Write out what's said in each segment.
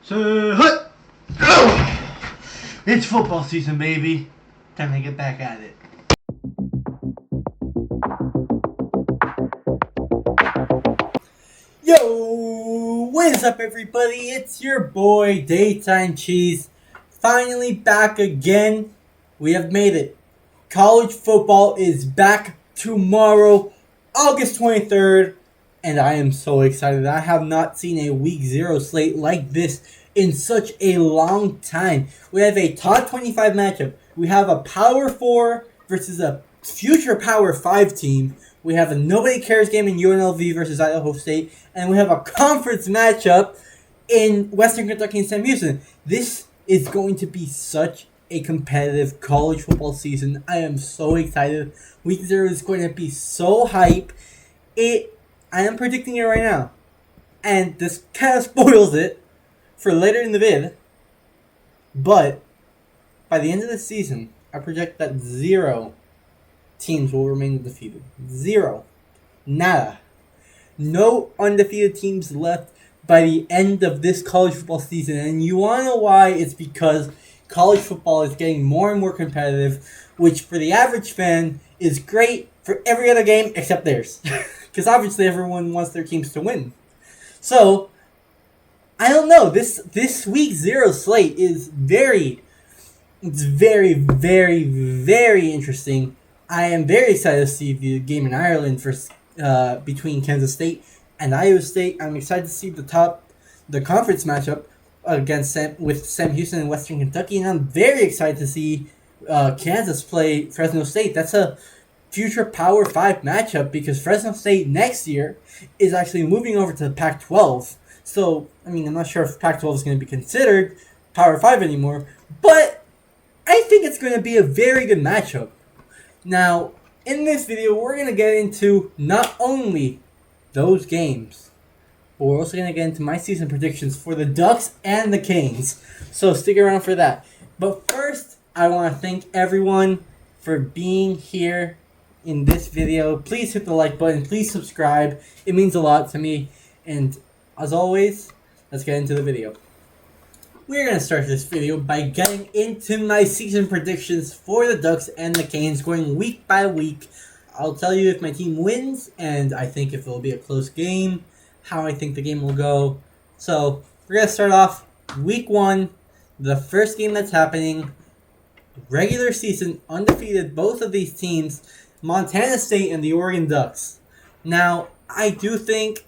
So, hut! Oh! It's football season, baby. Time to get back at it. Yo! What is up, everybody? It's your boy, Daytime Cheese. Finally back again. We have made it. College football is back tomorrow, August 23rd. And I am so excited. I have not seen a week 0 slate like this in such a long time. We have a top 25 matchup. We have a Power 4 versus a future Power 5 team. We have a nobody cares game in UNLV versus Idaho State. And we have a conference matchup in Western Kentucky and Sam Houston. This is going to be such a competitive college football season. I am so excited. Week 0 is going to be so hype. I am predicting it right now. And this kind of spoils it for later in the vid. But by the end of the season, I project that 0 teams will remain undefeated. 0. Nada. No undefeated teams left by the end of this college football season. And you want to know why? It's because college football is getting more and more competitive, which for the average fan is great for every other game except theirs. Because obviously everyone wants their teams to win. So, I don't know. This week 0 slate is very very interesting. I am very excited to see the game in Ireland between Kansas State and Iowa State. I'm excited to see the conference matchup with Sam Houston and Western Kentucky, and I'm very excited to see Kansas play Fresno State. That's a future Power 5 matchup because Fresno State next year is actually moving over to the Pac-12. So, I'm not sure if Pac-12 is going to be considered Power 5 anymore, but I think it's going to be a very good matchup. Now, in this video, we're going to get into not only those games, but we're also going to get into my season predictions for the Ducks and the Canes. So, stick around for that. But first, I want to thank everyone for being here in this video. Please hit the like button. Please subscribe. It means a lot to me. And as always, let's get into the video. We're going to start this video by getting into my season predictions for the Ducks and the Canes, going week by week. I'll tell you if my team wins, and I think if it will be a close game, how I think the game will go. So, we're going to start off week 1, the first game that's happening, regular season, undefeated, both of these teams, Montana State and the Oregon Ducks. Now, I do think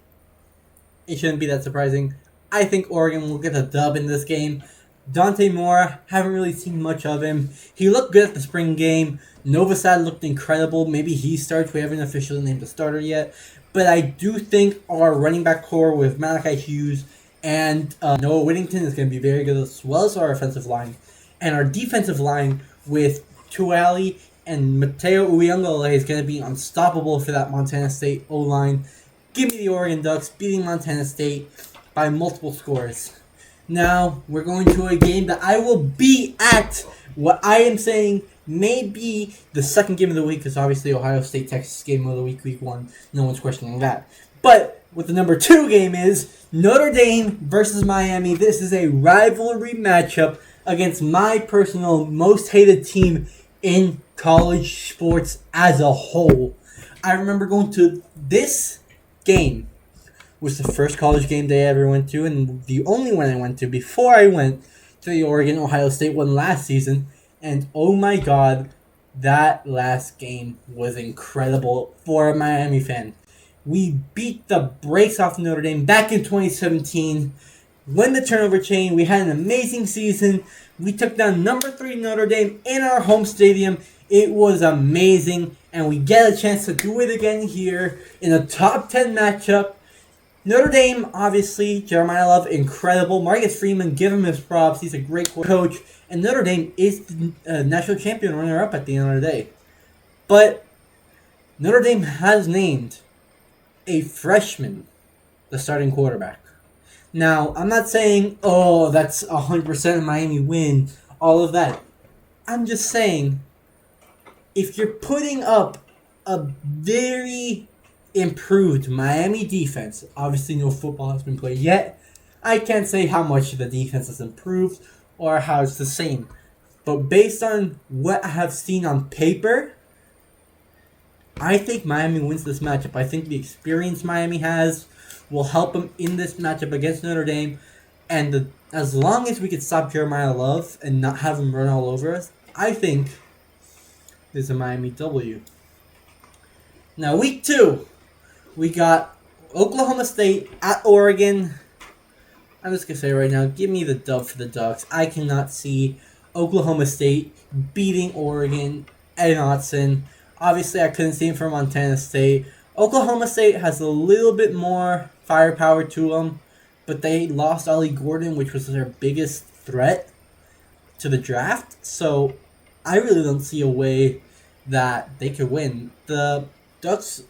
it shouldn't be that surprising. I think Oregon will get a dub in this game. Dante Moore, haven't really seen much of him. He looked good at the spring game. Novosad looked incredible. Maybe he starts. We haven't officially named a starter yet. But I do think our running back core with Malachi Hughes and Noah Whittington is going to be very good, as well as our offensive line. And our defensive line with Tuali and Mateo Uyunglele is going to be unstoppable for that Montana State O-line. Give me the Oregon Ducks beating Montana State by multiple scores. Now, we're going to a game that I will be at. What I am saying may be the second game of the week, because obviously Ohio State, Texas game of the week, week 1. No one's questioning that. But what the number 2 game is, Notre Dame versus Miami. This is a rivalry matchup against my personal most hated team in college sports as a whole. I remember going to this game. Was the first college game day I ever went to, and the only one I went to before I went to the Oregon-Ohio State one last season. And oh my god, that last game was incredible for a Miami fan. We beat the brakes off Notre Dame back in 2017. Won the turnover chain. We had an amazing season. We took down number 3 Notre Dame in our home stadium. It was amazing, and we get a chance to do it again here in a top 10 matchup. Notre Dame, obviously, Jeremiah Love, incredible. Marcus Freeman, give him his props. He's a great coach. And Notre Dame is the national champion runner-up at the end of the day. But Notre Dame has named a freshman the starting quarterback. Now, I'm not saying, oh, that's 100% Miami win, all of that. I'm just saying, if you're putting up a very improved Miami defense, obviously no football has been played yet, I can't say how much the defense has improved or how it's the same. But based on what I have seen on paper, I think Miami wins this matchup. I think the experience Miami has will help them in this matchup against Notre Dame. And as long as we can stop Jeremiah Love and not have him run all over us, I think there's a Miami W. Now, week 2, we got Oklahoma State at Oregon. I'm just going to say right now, give me the dub for the Ducks. I cannot see Oklahoma State beating Oregon at Autzen. Obviously, I couldn't see him from Montana State. Oklahoma State has a little bit more firepower to them, but they lost Ollie Gordon, which was their biggest threat to the draft. So I really don't see a way that they could win. The Ducks'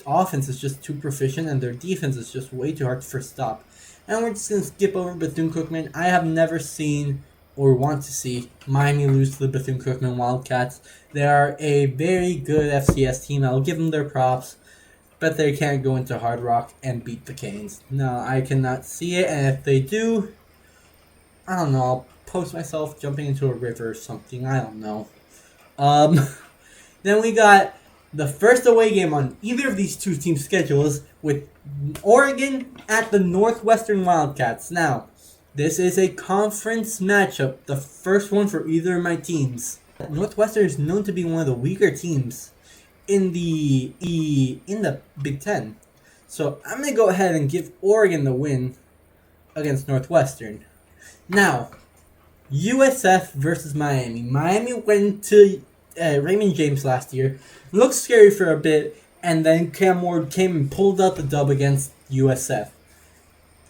offense is just too proficient, and their defense is just way too hard to first stop. And we're just going to skip over Bethune-Cookman. I have never seen or want to see Miami lose to the Bethune-Cookman Wildcats. They are a very good FCS team. I'll give them their props, but they can't go into Hard Rock and beat the Canes. No, I cannot see it, and if they do, I don't know, I'll post myself jumping into a river or something. I don't know. Then we got the first away game on either of these two teams' schedules with Oregon at the Northwestern Wildcats. Now, this is a conference matchup, the first one for either of my teams. Northwestern is known to be one of the weaker teams in the Big Ten. So I'm going to go ahead and give Oregon the win against Northwestern. Now, USF versus Miami. Miami went to Raymond James last year. Looked scary for a bit, and then Cam Ward came and pulled out the dub against USF.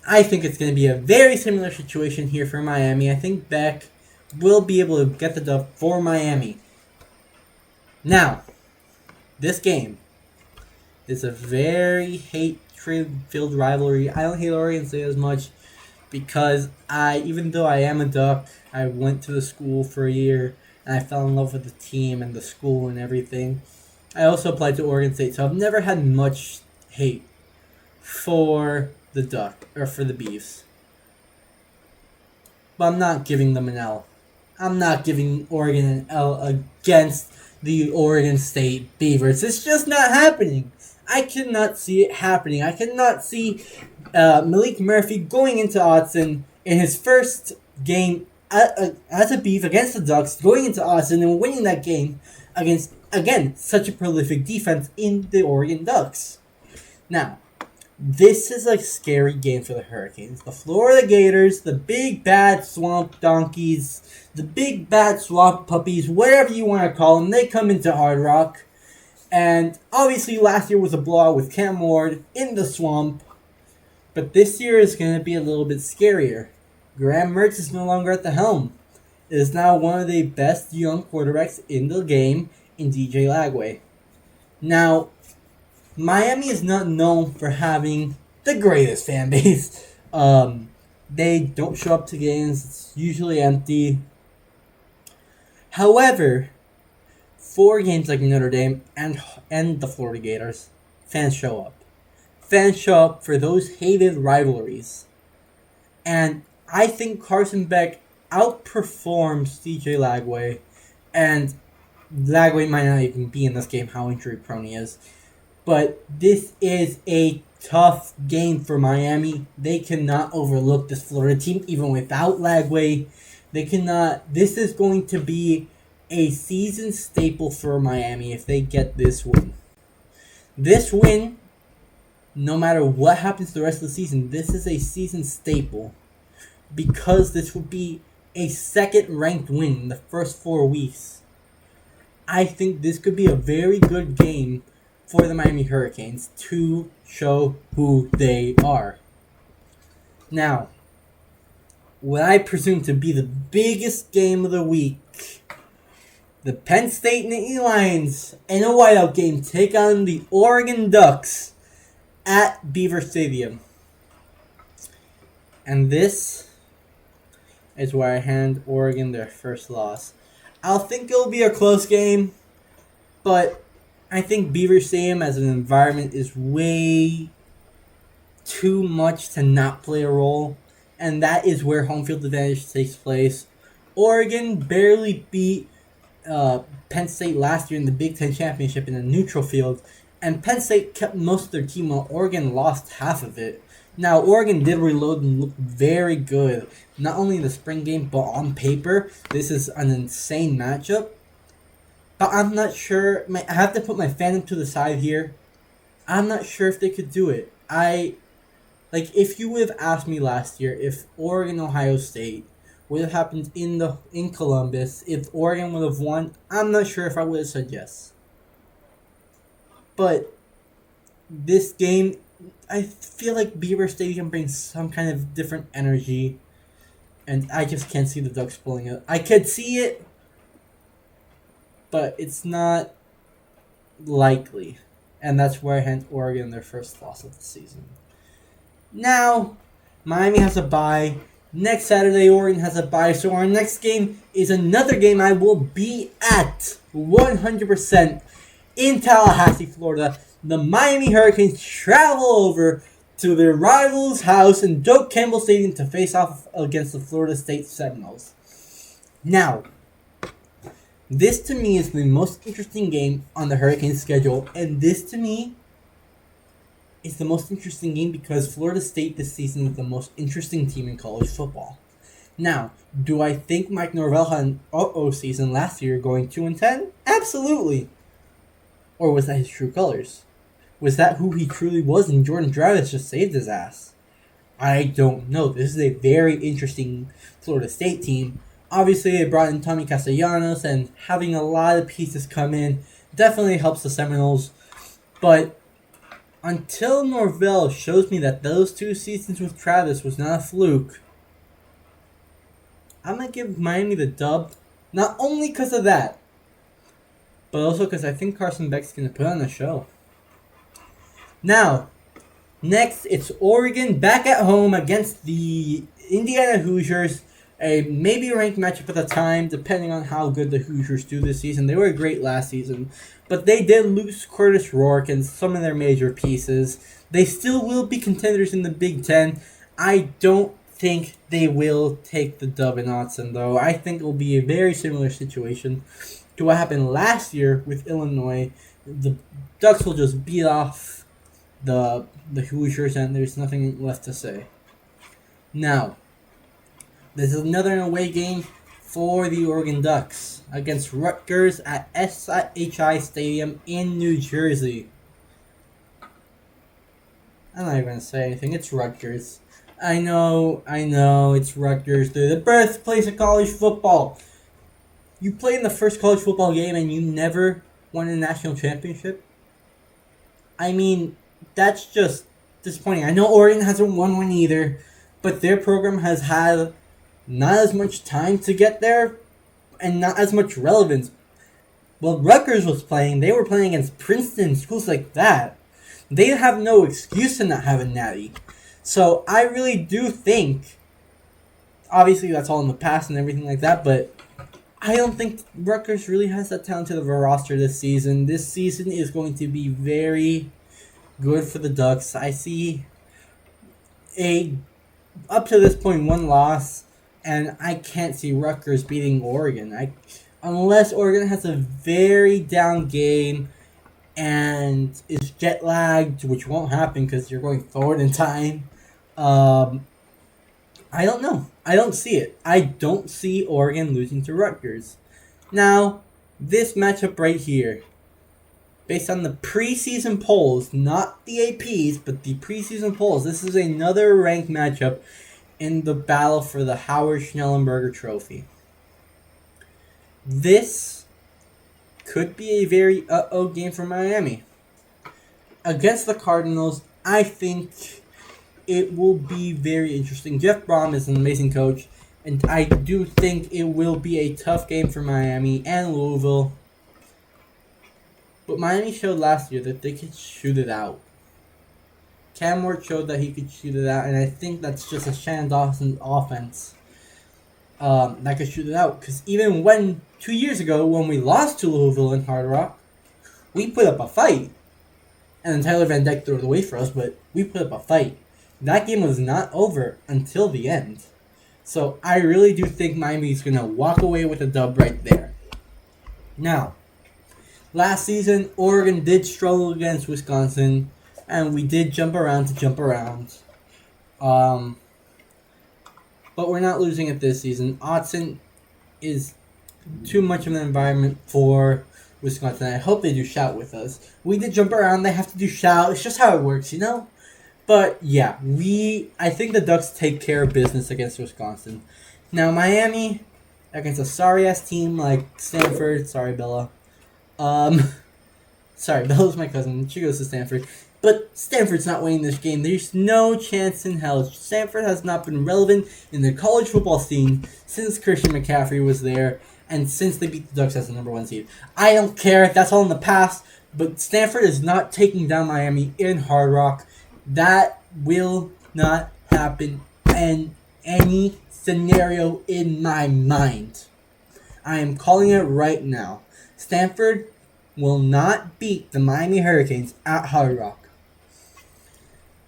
I think it's going to be a very similar situation here for Miami. I think Beck will be able to get the dub for Miami. Now, this game is a very hate-filled rivalry. I don't hate Oregon State as much because even though I am a Duck, I went to the school for a year and I fell in love with the team and the school and everything. I also applied to Oregon State, so I've never had much hate for the Duck or for the Beavs. But I'm not giving them an L. I'm not giving Oregon an L against the Oregon State Beavers. It's just not happening. I cannot see it happening. I cannot see Malik Murphy going into Autzen in his first game as a Beef against the Ducks, going into Autzen and winning that game against, again, such a prolific defense in the Oregon Ducks. Now, this is a scary game for the Hurricanes. The Florida Gators, the big bad swamp donkeys, the big bad swamp puppies, whatever you want to call them, they come into Hard Rock. And obviously last year was a blowout with Cam Ward in the swamp. But this year is going to be a little bit scarier. Graham Mertz is no longer at the helm. It is now one of the best young quarterbacks in the game in DJ Lagway. Now, Miami is not known for having the greatest fan base. They don't show up to games. It's usually empty. However, for games like Notre Dame and the Florida Gators, fans show up. Fans show up for those hated rivalries. And I think Carson Beck outperforms DJ Lagway. And Lagway might not even be in this game, how injury prone he is. But this is a tough game for Miami. They cannot overlook this Florida team, even without Lagway. They cannot. This is going to be a season staple for Miami if they get this win. This win, no matter what happens the rest of the season, this is a season staple because this would be a second-ranked win in the first 4 weeks. I think this could be a very good game for the Miami Hurricanes to show who they are. Now, what I presume to be the biggest game of the week, the Penn State Nittany Lions in a whiteout game take on the Oregon Ducks at Beaver Stadium. And this is where I hand Oregon their first loss. I'll think it'll be a close game, but I think Beaver Stadium as an environment is way too much to not play a role. and that is where home field advantage takes place. Oregon barely beat Penn State last year in the Big Ten Championship in a neutral field, and Penn State kept most of their team while Oregon lost half of it. Now, Oregon did reload and look very good, not only in the spring game, but on paper. This is an insane matchup. But I'm not sure. I have to put my fandom to the side here. I'm not sure if they could do it. If you would have asked me last year if Oregon Ohio State would have happened in Columbus, if Oregon would have won, I'm not sure if I would have said yes. But this game, I feel like Beaver Stadium brings some kind of different energy, and I just can't see the Ducks pulling it. I could see it, but it's not likely. And that's where I hand Oregon their first loss of the season. Now, Miami has a bye. Next Saturday, Oregon has a bye. So our next game is another game I will be at 100% in Tallahassee, Florida. The Miami Hurricanes travel over to their rival's house in Doak Campbell Stadium to face off against the Florida State Seminoles. Now, this to me is the most interesting game on the Hurricanes schedule, and this to me is the most interesting game because Florida State this season is the most interesting team in college football. Now, do I think Mike Norvell had an season last year going 2-10? Absolutely. Or was that his true colors? Was that who he truly was and Jordan Travis just saved his ass? I don't know. This is a very interesting Florida State team. Obviously, they brought in Tommy Castellanos, and having a lot of pieces come in definitely helps the Seminoles. But until Norvell shows me that those 2 seasons with Travis was not a fluke, I'm going to give Miami the dub, not only because of that, but also because I think Carson Beck's going to put on a show. Now, next, it's Oregon back at home against the Indiana Hoosiers. A maybe ranked matchup at the time, depending on how good the Hoosiers do this season. They were great last season, but they did lose Curtis Rourke and some of their major pieces. They still will be contenders in the Big Ten. I don't think they will take the dub in Autzen, though. I think it will be a very similar situation to what happened last year with Illinois. The Ducks will just beat off the Hoosiers, and there's nothing left to say. Now, this is another away game for the Oregon Ducks against Rutgers at SHI Stadium in New Jersey. I'm not even going to say anything. It's Rutgers. I know, it's Rutgers. They're the birthplace of college football. You play in the first college football game and you never won a national championship? I mean, that's just disappointing. I know Oregon hasn't won one either, but their program has had not as much time to get there and not as much relevance. Well, Rutgers was playing. They were playing against Princeton, schools like that. They have no excuse to not have a natty. So I really do think, obviously that's all in the past and everything like that, but I don't think Rutgers really has that talent to the roster this season. This season is going to be very good for the Ducks. I see up to this point, 1 loss, and I can't see Rutgers beating Oregon. Unless Oregon has a very down game and is jet lagged, which won't happen because you're going forward in time. I don't know. I don't see it. I don't see Oregon losing to Rutgers. Now, this matchup right here, based on the preseason polls, not the APs, but the preseason polls, this is another ranked matchup in the battle for the Howard Schnellenberger Trophy. This could be a very game for Miami. Against the Cardinals, I think it will be very interesting. Jeff Brom is an amazing coach, and I do think it will be a tough game for Miami and Louisville. But Miami showed last year that they could shoot it out. Cam Ward showed that he could shoot it out, and I think that's just a Shannon Dawson offense that could shoot it out. Because even 2 years ago, when we lost to Louisville in Hard Rock, we put up a fight. And then Tyler Van Dyke threw it away for us, but we put up a fight. that game was not over until the end. So I really do think Miami's going to walk away with a dub right there. Now, last season, Oregon did struggle against Wisconsin, and we did jump around to jump around. But we're not losing it this season. Autzen is too much of an environment for Wisconsin. I hope they do shout with us. We did jump around. They have to do shout. It's just how it works, you know? But yeah, I think the Ducks take care of business against Wisconsin. Now Miami against a sorry ass team like Stanford. Sorry, Bella. Sorry, Bella's my cousin. She goes to Stanford. But Stanford's not winning this game. There's no chance in hell. Stanford has not been relevant in the college football scene since Christian McCaffrey was there and since they beat the Ducks as the number 1 seed. I don't care. That's all in the past. But Stanford is not taking down Miami in Hard Rock. That will not happen in any scenario in my mind. I am calling it right now. Stanford will not beat the Miami Hurricanes at Hard Rock.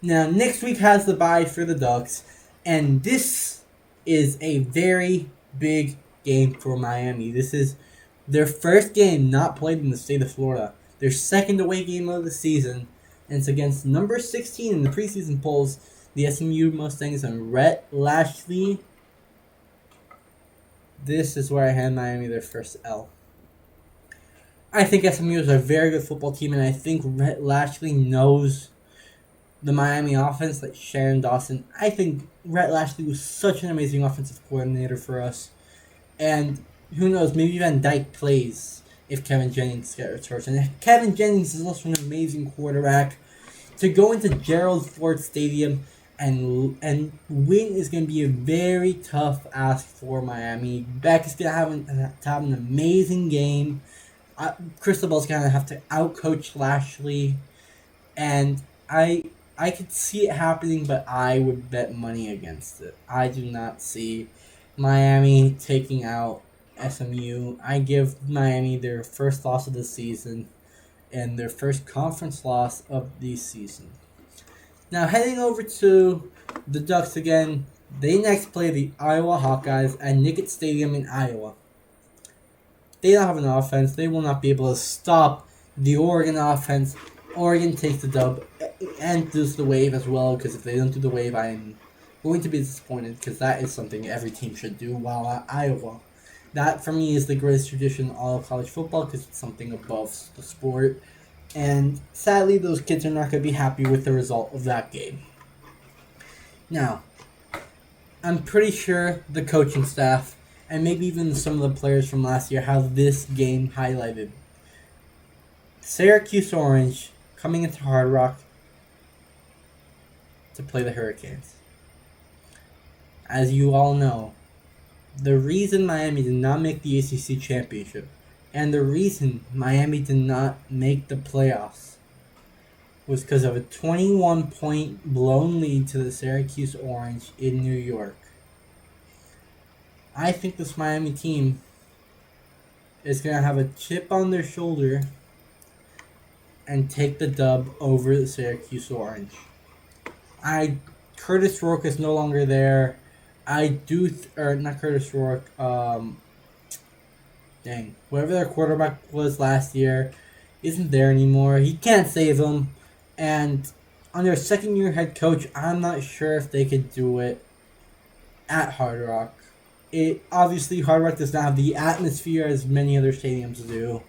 Now, next week has the bye for the Ducks, and this is a very big game for Miami. This is their first game not played in the state of Florida. Their second away game of the season, and it's against number 16 in the preseason polls, the SMU Mustangs and Rhett Lashlee. This is where I hand Miami their first L. I think SMU is a very good football team, and I think Rhett Lashlee knows the Miami offense, like Sharon Dawson. I think Rhett Lashlee was such an amazing offensive coordinator for us. And who knows, maybe Van Dyke plays if Kevin Jennings gets hurt. And if Kevin Jennings is also an amazing quarterback, to go into Gerald Ford Stadium and win is going to be a very tough ask for Miami. Beck is going to have an amazing game. Cristobal's going to have to outcoach Lashley. And I could see it happening, but I would bet money against it. I do not see Miami taking out SMU. I give Miami their first loss of the season and their first conference loss of the season. Now, heading over to the Ducks again, they next play the Iowa Hawkeyes at Nicket Stadium in Iowa. They don't have an offense. They will not be able to stop the Oregon offense. Oregon takes the dub and does the wave as well, because if they don't do the wave, I'm going to be disappointed, because that is something every team should do while at Iowa. That, for me, is the greatest tradition in all of college football, because it's something above the sport. And sadly, those kids are not going to be happy with the result of that game. Now, I'm pretty sure the coaching staff, and maybe even some of the players from last year, have this game highlighted. Syracuse Orange coming into Hard Rock to play the Hurricanes. As you all know, the reason Miami did not make the ACC championship and the reason Miami did not make the playoffs was because of a 21-point blown lead to the Syracuse Orange in New York. I think this Miami team is going to have a chip on their shoulder and take the dub over the Syracuse Orange. Curtis Rourke is no longer there. Not Curtis Rourke. Whoever their quarterback was last year isn't there anymore. He can't save them. And on their second-year head coach, I'm not sure if they could do it at Hard Rock. Obviously, Hard Rock does not have the atmosphere as many other stadiums do.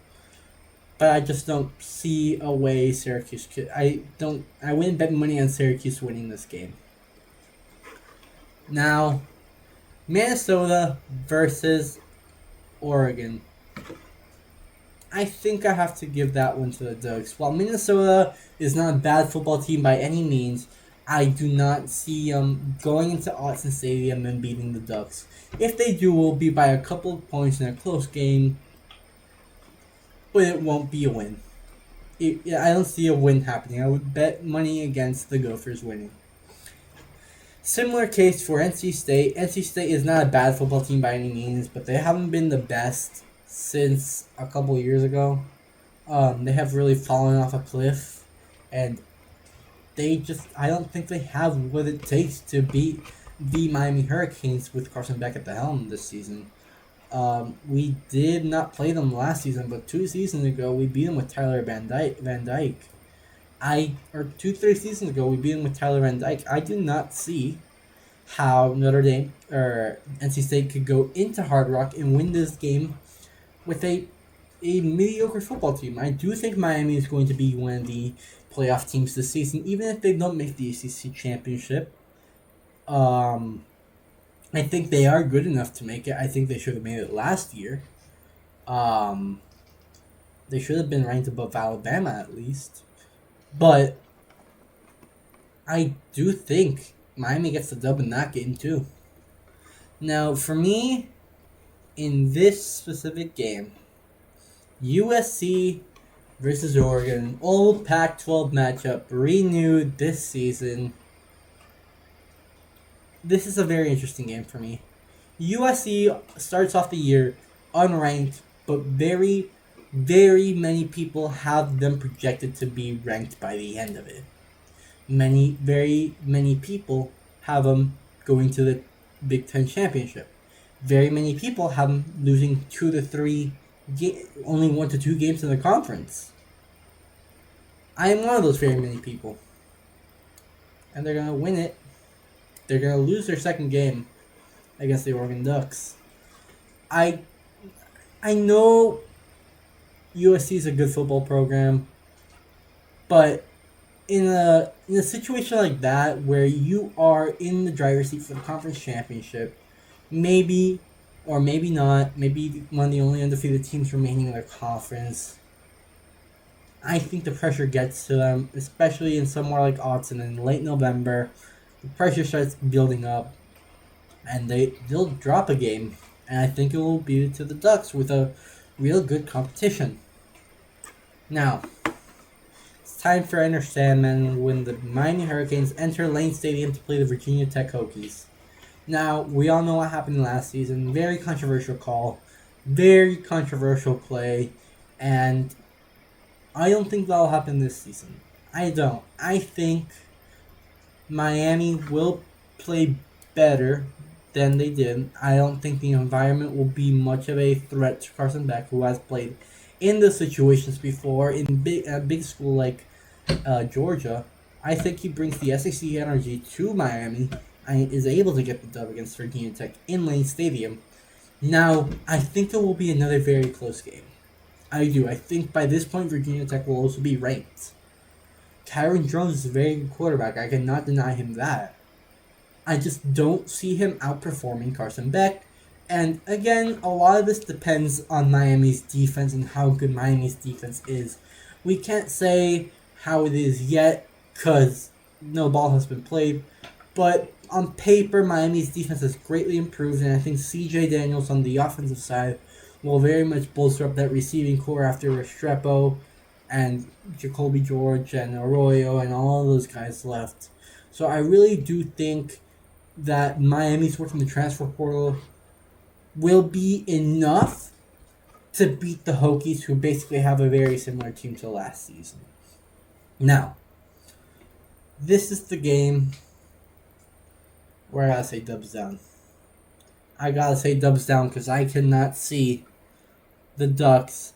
But I just don't see a way Syracuse could. I wouldn't bet money on Syracuse winning this game. Now, Minnesota versus Oregon. I think I have to give that one to the Ducks. While Minnesota is not a bad football team by any means, I do not see them going into Autzen Stadium and beating the Ducks. If they do, it will be by a couple of points in a close game, but it won't be a win. I don't see a win happening. I would bet money against the Gophers winning. Similar case for NC State. NC State is not a bad football team by any means, but they haven't been the best since a couple years ago. They have really fallen off a cliff, and I don't think they have what it takes to beat the Miami Hurricanes with Carson Beck at the helm this season. We did not play them last season, but 2 seasons ago we beat them with Tyler Van Dyke. Or 2, 3 seasons ago we beat them with Tyler Van Dyke. I do not see how Notre Dame or NC State could go into Hard Rock and win this game with a mediocre football team. I do think Miami is going to be one of the playoff teams this season, even if they don't make the ACC championship. I think they are good enough to make it. I think they should have made it last year. Um, they should have been ranked above Alabama at least. But I do think Miami gets the dub in that game too. Now, for me, in this specific game, USC versus Oregon, old Pac-12 matchup, renewed this season. This is a very interesting game for me. USC starts off the year unranked, but very, very many people have them projected to be ranked by the end of it. Very many people have them going to the Big Ten championship. Very many people have them losing 2 to 3, only 1 to 2 games in the conference. I am one of those very many people, and they're gonna win it. They're gonna lose their second game against the Oregon Ducks. I know USC is a good football program, but in a situation like that where you are in the driver's seat for the conference championship, maybe or maybe not, maybe one of the only undefeated teams remaining in the conference, I think the pressure gets to them, especially in somewhere like Autzen in late November. The pressure starts building up, and they'll drop a game, and I think it will be to the Ducks with a real good competition. Now, it's time for Enter Sandman when the Miami Hurricanes enter Lane Stadium to play the Virginia Tech Hokies. Now, we all know what happened last season. Very controversial call, very controversial play, and I don't think that'll happen this season. I don't. I think Miami will play better than they did. I don't think the environment will be much of a threat to Carson Beck, who has played in the situations before in big school like Georgia. I think he brings the SEC energy to Miami and is able to get the dub against Virginia Tech in Lane Stadium. Now, I think there will be another very close game. I do. I think by this point, Virginia Tech will also be ranked. Kyron Jones is a very good quarterback. I cannot deny him that. I just don't see him outperforming Carson Beck. And again, a lot of this depends on Miami's defense and how good Miami's defense is. We can't say how it is yet because no ball has been played. But on paper, Miami's defense has greatly improved. And I think CJ Daniels on the offensive side will very much bolster up that receiving core after Restrepo and Jacoby George and Arroyo and all those guys left. So I really do think that Miami's work in the transfer portal will be enough to beat the Hokies, who basically have a very similar team to last season. Now, this is the game where I gotta say dubs down. I gotta say dubs down because I cannot see the Ducks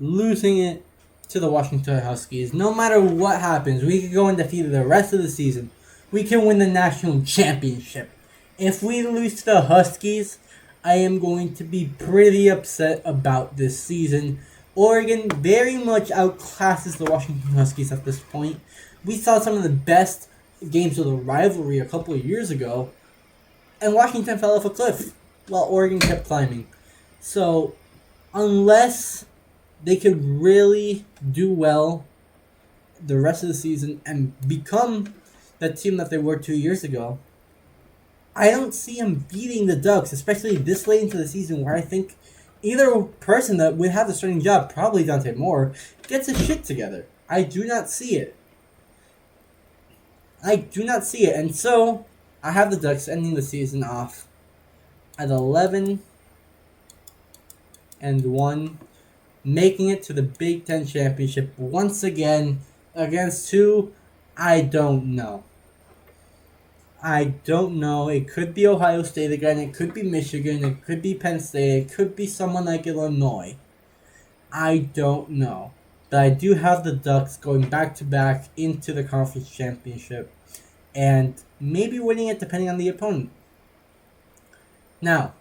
losing it to the Washington Huskies. No matter what happens, we could go undefeated the rest of the season. We can win the national championship. If we lose to the Huskies, I am going to be pretty upset about this season. Oregon very much outclasses the Washington Huskies at this point. We saw some of the best games of the rivalry a couple of years ago, and Washington fell off a cliff while Oregon kept climbing. So, unless they could really do well the rest of the season and become the team that they were 2 years ago, I don't see them beating the Ducks, especially this late into the season where I think either person that would have the starting job, probably Dante Moore, gets his shit together. I do not see it. And so I have the Ducks ending the season off at 11-1, making it to the Big Ten Championship once again against two I don't know. I don't know. It could be Ohio State again. It could be Michigan. It could be Penn State. It could be someone like Illinois. I don't know. But I do have the Ducks going back to back into the conference championship and maybe winning it depending on the opponent. Now,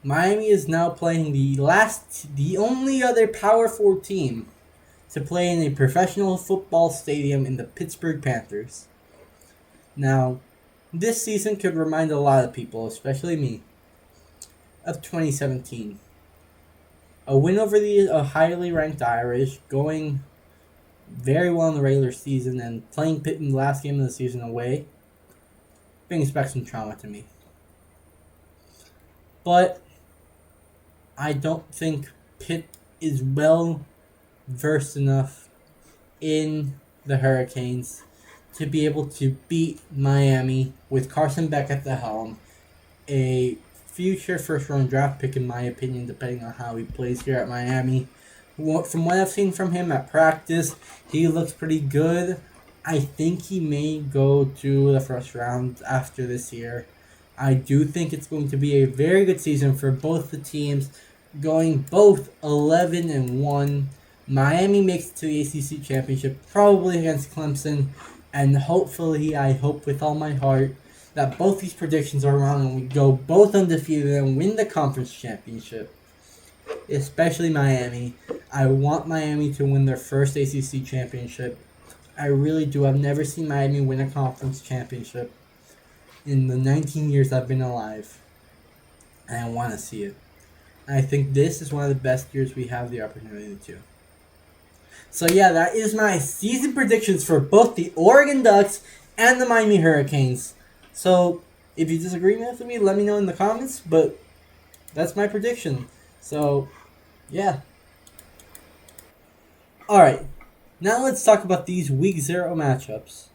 Miami is now playing the only other Power 4 team to play in a professional football stadium in the Pittsburgh Panthers. Now, this season could remind a lot of people, especially me, of 2017. A win over the highly ranked Irish, going very well in the regular season, and playing Pitt in the last game of the season away brings back some trauma to me. But I don't think Pitt is well versed enough in the Hurricanes to be able to beat Miami with Carson Beck at the helm, a future first-round draft pick in my opinion, depending on how he plays here at Miami. From what I've seen from him at practice, he looks pretty good. I think he may go to the first round after this year. I do think it's going to be a very good season for both the teams, going both 11-1. Miami makes it to the ACC Championship, probably against Clemson, and hopefully, I hope with all my heart, that both these predictions are wrong and we go both undefeated and win the conference championship. Especially Miami. I want Miami to win their first ACC championship. I really do. I've never seen Miami win a conference championship in the 19 years I've been alive. And I want to see it. I think this is one of the best years we have the opportunity to. So yeah, that is my season predictions for both the Oregon Ducks and the Miami Hurricanes. So if you disagree with me, let me know in the comments, but that's my prediction. So yeah. Alright, now let's talk about these week 0 matchups.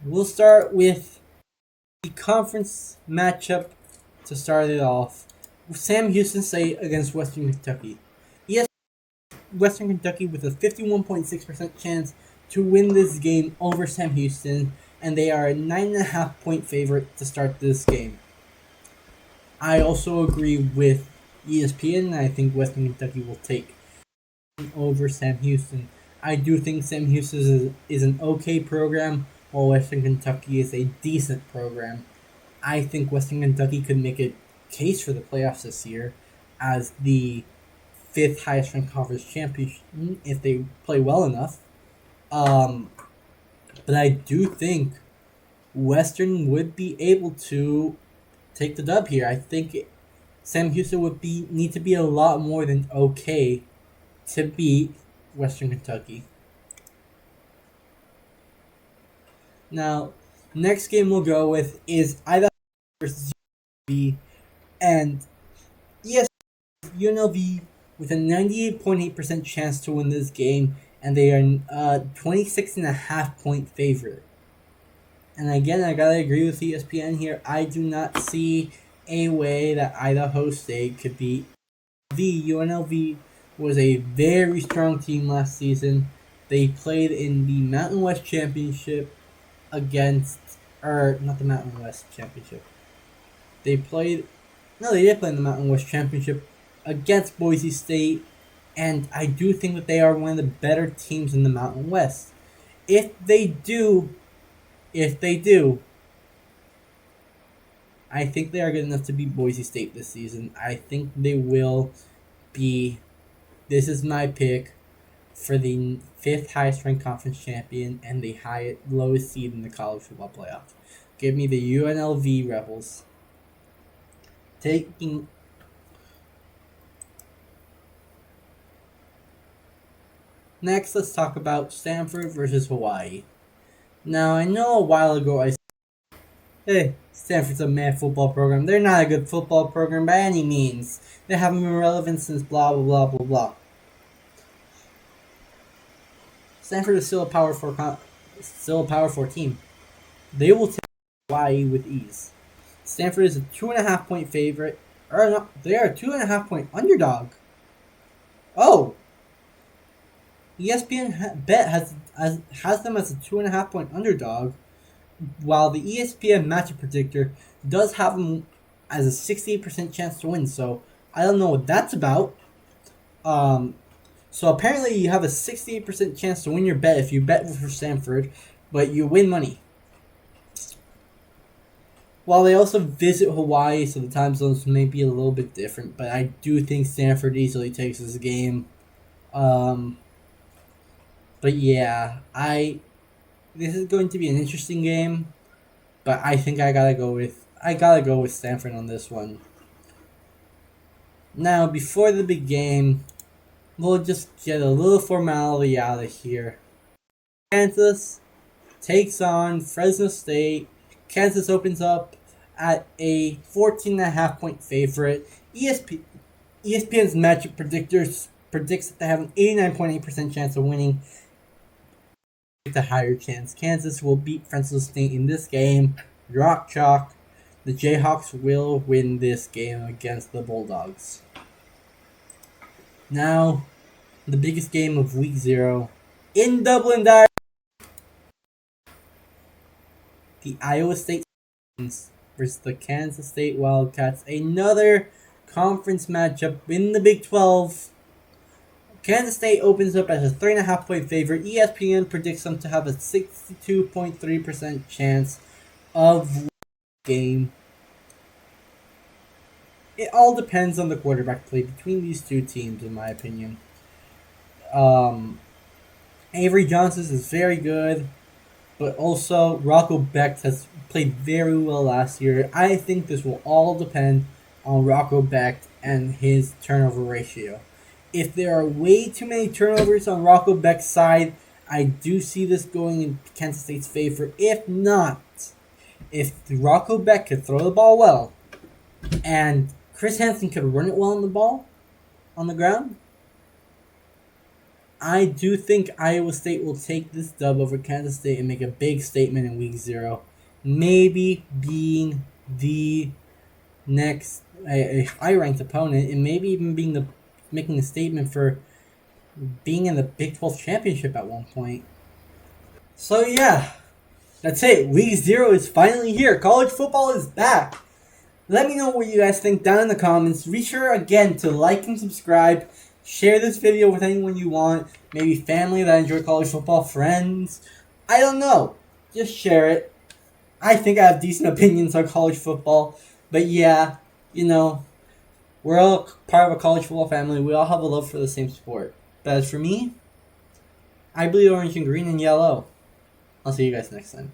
We'll start with the conference matchup to start it off. Sam Houston State against Western Kentucky. Yes, Western Kentucky with a 51.6% chance to win this game over Sam Houston, and they are a 9.5 point favorite to start this game. I also agree with ESPN, and I think Western Kentucky will take over Sam Houston. I do think Sam Houston is an okay program, while Western Kentucky is a decent program. I think Western Kentucky could make a case for the playoffs this year as the 5th highest ranked conference champion if they play well enough. But I do think Western would be able to take the dub here. I think Sam Houston would need to be a lot more than okay to beat Western Kentucky. Now, next game we'll go with is Idaho versus UNLV, and yes, UNLV with a 98.8% chance to win this game, and they are 26.5 point favorite. And again, I gotta agree with ESPN here. I do not see a way that Idaho State could beat UNLV was a very strong team last season. They played in the Mountain West Championship not the Mountain West Championship. They did play in the Mountain West Championship against Boise State, and I do think that they are one of the better teams in the Mountain West. If they do, I think they are good enough to beat Boise State this season. I think they will be. This is my pick for the 5th highest ranked conference champion and the lowest seed in the college football playoff. Give me the UNLV Rebels. Next, let's talk about Stanford versus Hawaii. Now, I know a while ago I said, hey, Stanford's a mad football program. They're not a good football program by any means. They haven't been relevant since blah, blah, blah, blah, blah. Stanford is still a Power 4 team. They will take Hawaii with ease. Stanford is a 2.5 point favorite. Or no, they are a 2.5 point underdog. Oh. ESPN bet has them as a 2.5 point underdog, while the ESPN matchup predictor does have them as a 68% chance to win. So I don't know what that's about. So apparently you have a 68% chance to win your bet if you bet for Stanford, but you win money. While they also visit Hawaii, so the time zones may be a little bit different, but I do think Stanford easily takes this game. Um, but yeah, this is going to be an interesting game, but I think I gotta go with Stanford on this one. Now, before the big game, we'll just get a little formality out of here. Kansas takes on Fresno State. Kansas opens up at a 14.5 point favorite. ESPN's matchup predictors predicts that they have an 89.8% chance of winning. The higher chance Kansas will beat Fresno State in this game. Rock chalk. The Jayhawks will win this game against the Bulldogs. Now, the biggest game of week 0 in Dublin, the Iowa State versus the Kansas State Wildcats. Another conference matchup in the Big 12. Kansas State opens up as a 3.5 point favorite. ESPN predicts them to have a 62.3% chance of game. It all depends on the quarterback play between these two teams, in my opinion. Avery Johnson's is very good, but also Rocco Becht has played very well last year. I think this will all depend on Rocco Becht and his turnover ratio. If there are way too many turnovers on Rocco Becht's side, I do see this going in Kansas State's favor. If not, if Rocco Becht could throw the ball well, and Chris Hansen could run it well on the ground, I do think Iowa State will take this dub over Kansas State and make a big statement in week 0. Maybe being the next a high-ranked opponent, and maybe even making a statement for being in the Big 12 championship at one point. So yeah, that's it. Week 0 is finally here. College football is back. Let me know what you guys think down in the comments. Be sure again to like and subscribe. Share this video with anyone you want. Maybe family that enjoy college football, friends. I don't know. Just share it. I think I have decent opinions on college football. But yeah, we're all part of a college football family. We all have a love for the same sport. But as for me, I bleed orange and green and yellow. I'll see you guys next time.